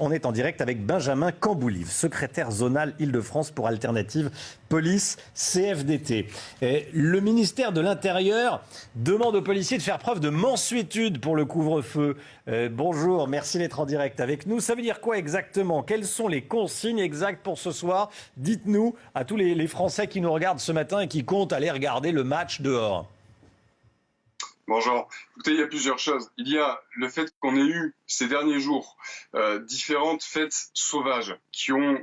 on est en direct avec Benjamin Camboulive, secrétaire zonal Île-de-France pour Alternative Police CFDT. Le ministère de l'Intérieur demande aux policiers de faire preuve de mansuétude pour le couvre-feu. Bonjour, merci d'être en direct avec nous. Ça veut dire quoi exactement? Quelles sont les consignes exactes pour ce soir? Dites-nous à tous les Français qui nous regardent ce matin et qui comptent aller regarder le match dehors. Bonjour. Écoutez, il y a plusieurs choses. Il y a le fait qu'on ait eu ces derniers jours différentes fêtes sauvages qui ont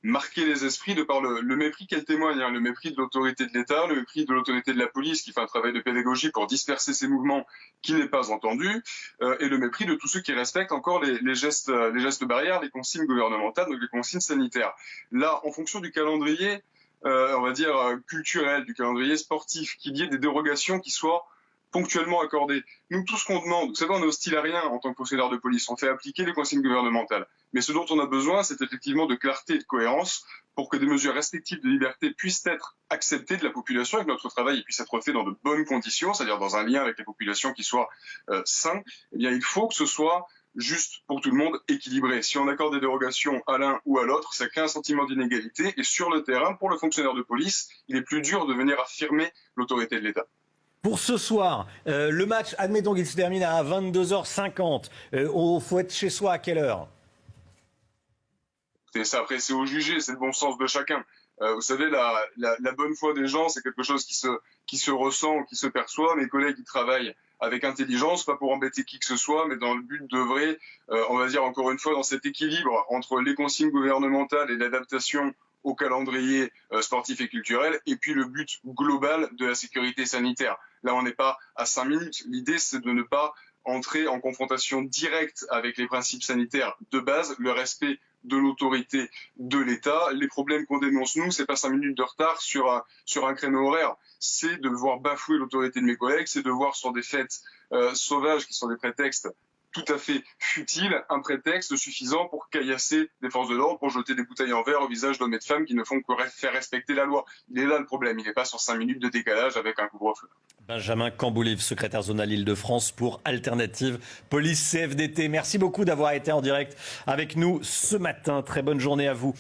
marqué les esprits de par le mépris qu'elles témoignent, le mépris de l'autorité de l'État, le mépris de l'autorité de la police qui fait un travail de pédagogie pour disperser ces mouvements qui n'est pas entendu, et le mépris de tous ceux qui respectent encore les gestes barrières, les consignes gouvernementales, donc les consignes sanitaires. Là, en fonction du calendrier, on va dire culturel, du calendrier sportif, qu'il y ait des dérogations qui soient ponctuellement accordées. Nous, tout ce qu'on demande, vous savez, on n'est hostile à rien en tant que fonctionnaire de police, on fait appliquer les consignes gouvernementales. Mais ce dont on a besoin, c'est effectivement de clarté et de cohérence pour que des mesures restrictives de liberté puissent être acceptées de la population et que notre travail puisse être fait dans de bonnes conditions, c'est-à-dire dans un lien avec les populations qui soit sain. Eh bien, il faut que ce soit juste pour tout le monde, équilibré. Si on accorde des dérogations à l'un ou à l'autre, ça crée un sentiment d'inégalité et sur le terrain, pour le fonctionnaire de police, il est plus dur de venir affirmer l'autorité de l'État. Pour ce soir, le match, admettons qu'il se termine à 22h50. Il faut être chez soi à quelle heure? Et ça, après, c'est au jugé, c'est le bon sens de chacun. Vous savez, la bonne foi des gens, c'est quelque chose qui se ressent, qui se perçoit. Mes collègues, ils travaillent avec intelligence, pas pour embêter qui que ce soit, mais dans le but d'œuvrer, on va dire encore une fois, dans cet équilibre entre les consignes gouvernementales et l'adaptation au calendrier sportif et culturel, et puis le but global de la sécurité sanitaire. Là, on n'est pas à 5 minutes. L'idée, c'est de ne pas entrer en confrontation directe avec les principes sanitaires de base, le respect de l'autorité de l'État. Les problèmes qu'on dénonce, nous, c'est pas 5 minutes de retard sur un créneau horaire. C'est de voir bafouer l'autorité de mes collègues, c'est de voir sur des fêtes sauvages qui sont des prétextes tout à fait futile, un prétexte suffisant pour caillasser des forces de l'ordre, pour jeter des bouteilles en verre au visage d'hommes et de femmes qui ne font que faire respecter la loi. Il est là le problème, il n'est pas sur 5 minutes de décalage avec un couvre-feu. Benjamin Camboulive, secrétaire zonal Île-de-France pour Alternative Police CFDT. Merci beaucoup d'avoir été en direct avec nous ce matin. Très bonne journée à vous.